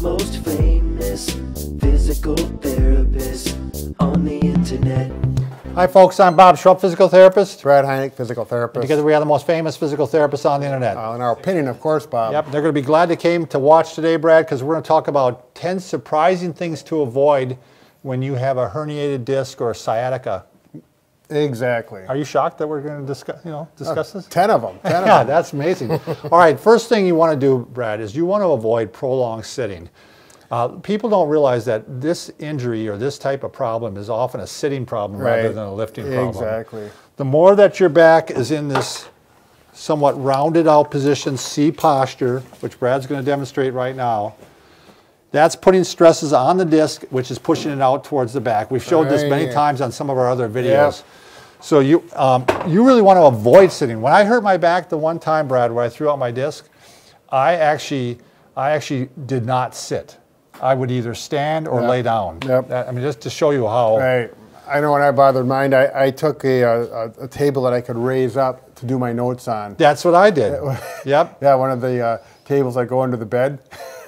most famous physical therapist on the internet. Hi folks, I'm Bob Schrupp, physical therapist. Brad Heineck, physical therapist. Together we are the most famous physical therapists on the internet. In our opinion, of course, Bob. Yep, they're going to be glad they came to watch today, Brad, because we're going to talk about 10 surprising things to avoid when you have a herniated disc or a sciatica. Exactly. Are you shocked that we're going to discuss this? 10 of them. 10 of Yeah, them. that's amazing. All right, first thing you want to do, Brad, is you want to avoid prolonged sitting. People don't realize that this injury or this type of problem is often a sitting problem rather than a lifting problem. Exactly. The more that your back is in this somewhat rounded out position, C posture, which Brad's going to demonstrate right now, that's putting stresses on the disc, which is pushing it out towards the back. We've showed this many times on some of our other videos. Yep. So you really want to avoid sitting. When I hurt my back the one time, Brad, where I threw out my disc, I actually did not sit. I would either stand or lay down. Yep. I mean, just to show you how. Right. I know when I bothered mine, I took a table that I could raise up to do my notes on. That's what I did. Yep. Yeah, one of the tables I go under the bed.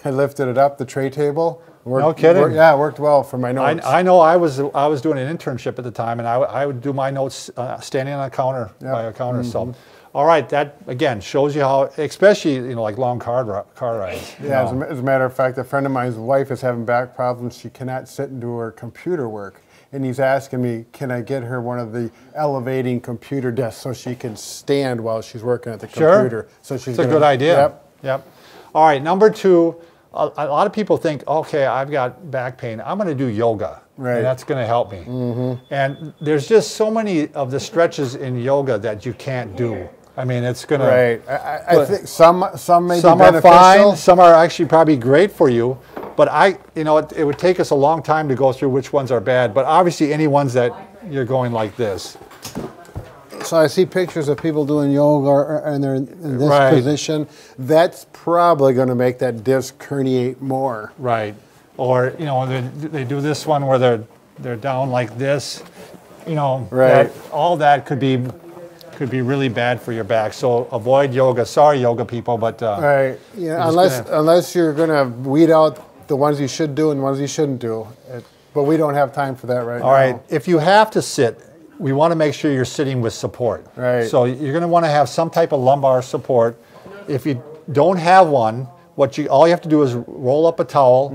I lifted it up, the tray table. No kidding. It worked well for my notes. I know I was doing an internship at the time, and I would do my notes standing on a counter, by a counter. So, all right, that again shows you how, especially like long car rides. Yeah, as a matter of fact, a friend of mine's wife is having back problems. She cannot sit and do her computer work, and he's asking me, can I get her one of the elevating computer desks so she can stand while she's working at the computer? So she's That's a good idea. Yep. All right, number two. A lot of people think, okay, I've got back pain. I'm going to do yoga, and that's going to help me. And there's just so many of the stretches in yoga that you can't do. I mean, it's going to. Right. I think some may be beneficial. Some are fine. Some are actually probably great for you. But it would take us a long time to go through which ones are bad. But obviously, any ones that you're going like this. So I see pictures of people doing yoga and they're in this position. That's probably going to make that disc herniate more. Right. Or they do this one where they're down like this. All that could be really bad for your back. So avoid yoga. Sorry, yoga people, but Yeah. Unless you're going to weed out the ones you should do and ones you shouldn't do. But we don't have time for that right now. All right. If you have to sit, we want to make sure you're sitting with support. Right. So you're going to want to have some type of lumbar support. If you don't have one, all you have to do is roll up a towel.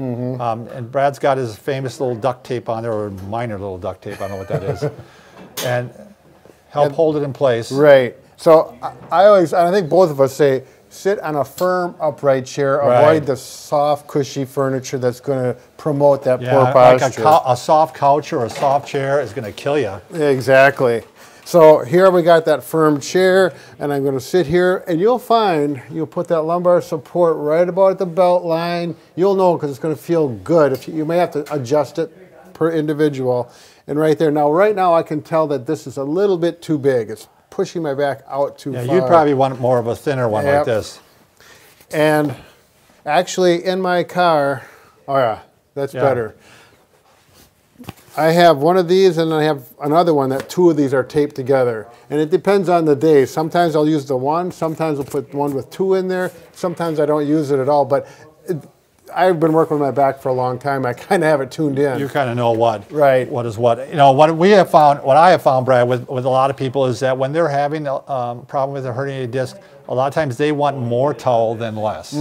And Brad's got his famous little duct tape on there, or minor little duct tape, I don't know what that is, and help hold it in place. Right. So I think both of us say, sit on a firm, upright chair. Avoid the soft, cushy furniture that's going to promote that poor posture. Like a soft couch or a soft chair is going to kill you. Exactly. So here we got that firm chair, and I'm going to sit here, and you'll put that lumbar support right about at the belt line. You'll know because it's going to feel good. You may have to adjust it per individual. And right there. Now, right now, I can tell that this is a little bit too big. It's pushing my back out too far. You'd probably want more of a thinner one like this. And actually in my car, that's better. I have one of these and I have another one that two of these are taped together. And it depends on the day. Sometimes I'll use the one, sometimes I'll put one with two in there, sometimes I don't use it at all. But I've been working with my back for a long time. I kind of have it tuned in. You kind of know what is what. What I have found, Brad, with a lot of people is that when they're having a problem with a herniated disc, a lot of times they want more towel than less.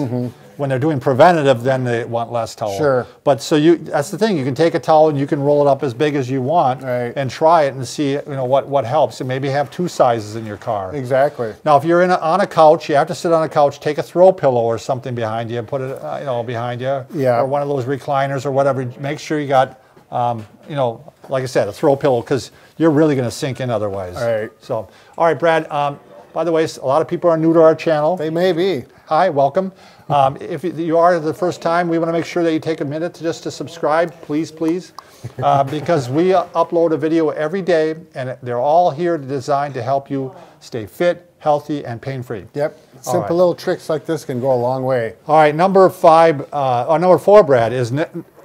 When they're doing preventative, then they want less towel. Sure. But that's the thing. You can take a towel and you can roll it up as big as you want and try it and see what helps. And maybe have two sizes in your car. Exactly. Now, if you're on a couch, you have to sit on a couch. Take a throw pillow or something behind you and put it behind you. Yeah. Or one of those recliners or whatever. Make sure you got like I said, a throw pillow, because you're really going to sink in otherwise. All right. So, all right, Brad. By the way, a lot of people are new to our channel. They may be. Hi, welcome. If you are the first time, we want to make sure that you take a minute to subscribe, please, because we upload a video every day, and they're all here designed to help you stay fit, healthy, and pain-free. Yep. Simple little tricks like this can go a long way. All right, number 4, Brad, is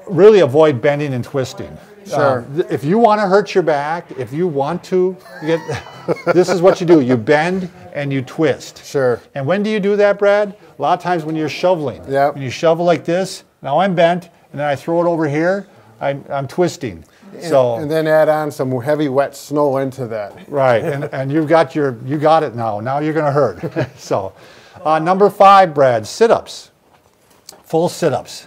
really avoid bending and twisting. Sure. If you want to hurt your back, if you want to get, this is what you do. You bend and you twist. Sure. And when do you do that, Brad? A lot of times when you're shoveling. Yep. When you shovel like this, now I'm bent, and then I throw it over here, I'm twisting. And then add on some heavy wet snow into that. Right, and you got it now. Now you're going to hurt. So, number 5, Brad, sit-ups. Full sit-ups.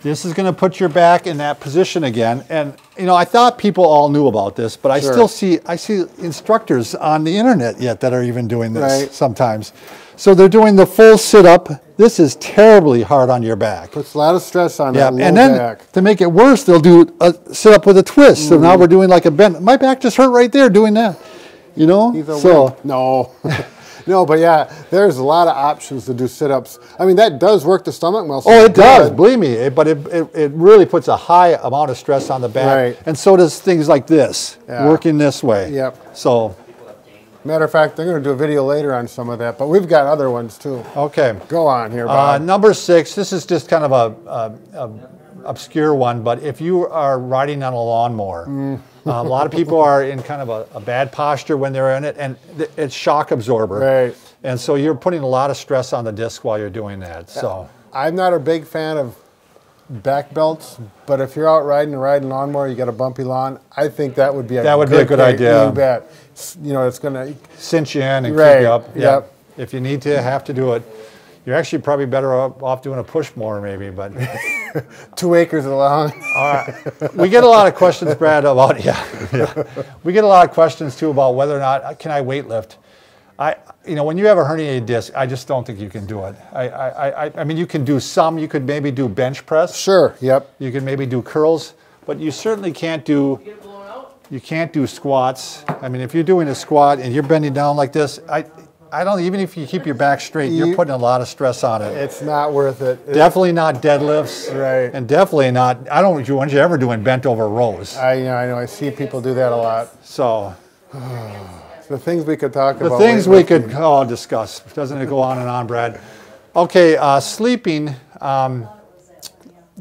This is going to put your back in that position again. And you know, I thought people all knew about this, but I still see instructors on the internet yet that are even doing this sometimes. So they're doing the full sit-up. This is terribly hard on your back. Puts a lot of stress on that low and then back. To make it worse, they'll do a sit-up with a twist. So now we're doing like a bend. My back just hurt right there doing that. You know? No. No, but yeah, there's a lot of options to do sit-ups. I mean, that does work the stomach muscle. Oh, it does, believe me. But it really puts a high amount of stress on the back. Right. And so does things like this, working this way. Yep. So, matter of fact, they're going to do a video later on some of that, but we've got other ones too. okay. Go on here, Bob. Number 6, this is just kind of a obscure one, but if you are riding on a lawnmower, a lot of people are in kind of a bad posture when they're in it, and it's shock absorber. Right. And so you're putting a lot of stress on the disc while you're doing that. So I'm not a big fan of back belts, but if you're out riding lawnmower, you got a bumpy lawn, I think that would be a good idea. You bet. You know, it's going to cinch you in and keep right. you up. Yep. If you need to, have to do it. You're actually probably better off doing a push mower maybe, but 2 acres long. We get a lot of questions, Brad, about we get a lot of questions too about whether or not can I weight lift. You know, when you have a herniated disc, I just don't think you can do it. I mean, you can do some. You could maybe do bench press. Sure. Yep. You can maybe do curls, but you certainly can't do. You can't do squats. I mean, if you're doing a squat and you're bending down like this, I don't, even if you keep your back straight, you're putting a lot of stress on it. It's not worth it. Definitely not deadlifts. Right. And definitely not, I don't want you ever doing bent over rows. I know, I see people do that a lot. So. The things we could talk about. The things we could discuss. Doesn't it go on and on, Brad? Okay, sleeping.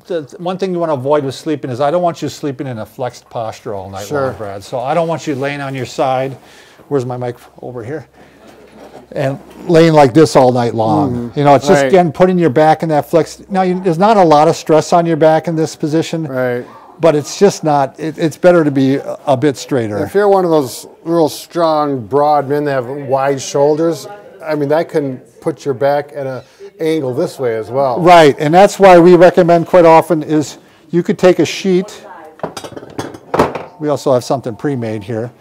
The one thing you want to avoid with sleeping is I don't want you sleeping in a flexed posture all night long, Brad. So I don't want you laying on your side. Where's my mic? Over here. And laying like this all night long. You know, it's just, again, putting your back in that flex. Now, there's not a lot of stress on your back in this position. Right. But it's just not, it's better to be a bit straighter. If you're one of those real strong, broad men that have wide shoulders, I mean, that can put your back at an angle this way as well. Right, and that's why we recommend quite often is you could take a sheet. We also have something pre-made here.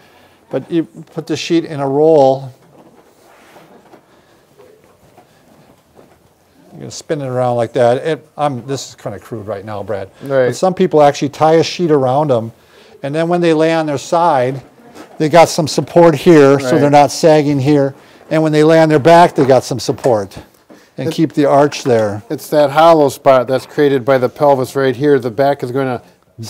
But you put the sheet in a roll. You're going to spin it around like that. This is kind of crude right now, Brad. Right. But some people actually tie a sheet around them, and then when they lay on their side, they got some support here, so they're not sagging here. And when they lay on their back, they got some support and keep the arch there. It's that hollow spot that's created by the pelvis right here. The back is going to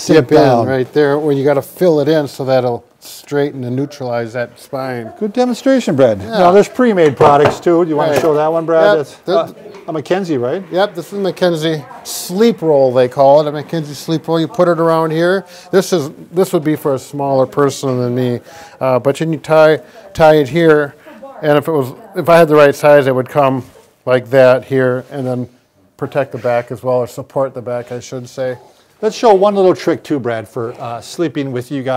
dip in right there when you got to fill it in so that'll straighten and neutralize that spine. Good demonstration, Brad. Yeah. Now there's pre-made products too. Do you want to show that one, Brad? Yep. A McKenzie, right? Yep, this is McKenzie sleep roll, they call it. A McKenzie sleep roll. You put it around here. This would be for a smaller person than me, but you tie it here, and if I had the right size, it would come like that here, and then protect the back as well, or support the back, I should say. Let's show one little trick too, Brad, for sleeping with you.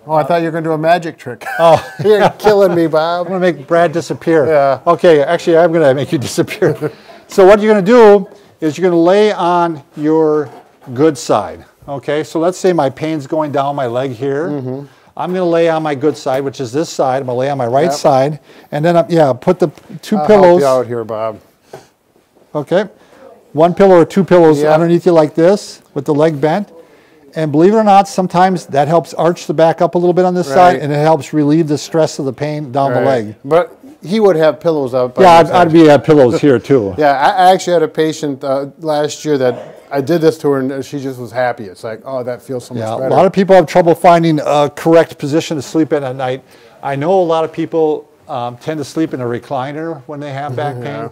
Oh, I thought you were going to do a magic trick. Oh, you're killing me, Bob. I'm going to make Brad disappear. Yeah. Okay, actually, I'm going to make you disappear. So what you're going to do is you're going to lay on your good side. Okay, so let's say my pain's going down my leg here. I'm going to lay on my good side, which is this side. I'm going to lay on my right side, and then put the two pillows. I'll help you out here, Bob. Okay, one pillow or two pillows underneath you like this, with the leg bent. And believe it or not, sometimes that helps arch the back up a little bit on this side, and it helps relieve the stress of the pain down the leg. But he would have pillows up. Yeah, I'd have pillows here too. Yeah, I actually had a patient last year that I did this to her, and she just was happy. It's like, oh, that feels so much better. A lot of people have trouble finding a correct position to sleep in at night. I know a lot of people tend to sleep in a recliner when they have back pain.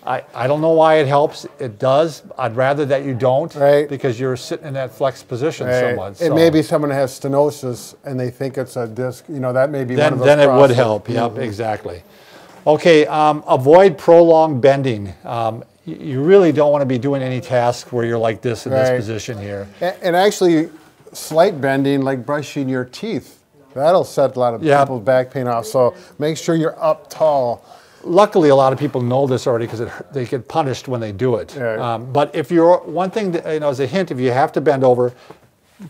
I don't know why it helps. It does. I'd rather that you don't, right? Because you're sitting in that flex position right. somewhat. So. It may be someone has stenosis and they think it's a disc. You know, that may be one of those. Then it would help. Yep, exactly. Okay, avoid prolonged bending. You really don't want to be doing any task where you're like this in this position here. And actually, slight bending, like brushing your teeth, that'll set a lot of people's back pain off. So make sure you're up tall. Luckily, a lot of people know this already because they get punished when they do it. Right. But if you're, one thing, as a hint, if you have to bend over,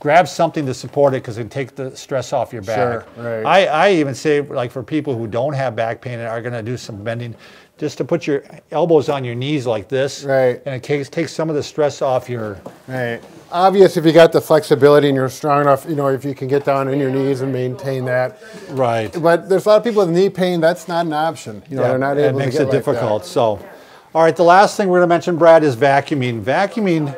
grab something to support it because it can take the stress off your back. Sure, right. I even say, like for people who don't have back pain and are going to do some bending, just to put your elbows on your knees like this, right. and it takes some of the stress off your... Right. Obvious if you got the flexibility and you're strong enough, you know, if you can get down on your knees and maintain that. Right. But there's a lot of people with knee pain, that's not an option. You know, they're not able to get it makes it like difficult. that. So, all right, the last thing we're going to mention, Brad, is vacuuming. Vacuuming,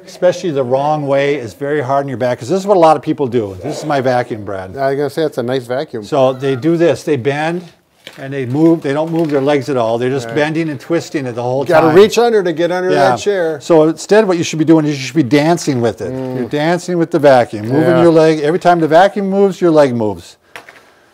especially the wrong way, is very hard on your back because this is what a lot of people do. This is my vacuum, Brad. I was going to say it's a nice vacuum. So they do this. They bend and they move. They don't move their legs at all. They're just bending and twisting it the whole time. Got to reach under to get under that chair. So instead, what you should be doing is you should be dancing with it. You're dancing with the vacuum, moving your leg. Every time the vacuum moves, your leg moves.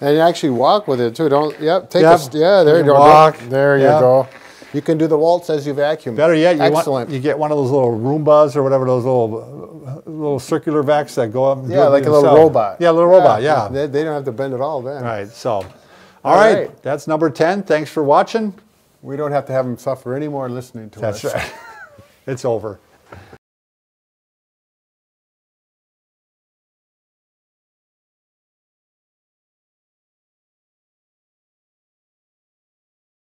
And you actually walk with it too. Don't take a there you go. Walk. There you go. You can do the waltz as you vacuum. Better yet, you you get one of those little Roombas or whatever, those little circular vacs that go up and do it like a yourself. little robot. Yeah, a little robot, yeah. They don't have to bend at all then. Right, so. All right, that's number 10. Thanks for watching. We don't have to have them suffer anymore listening to us. That's right. It's over.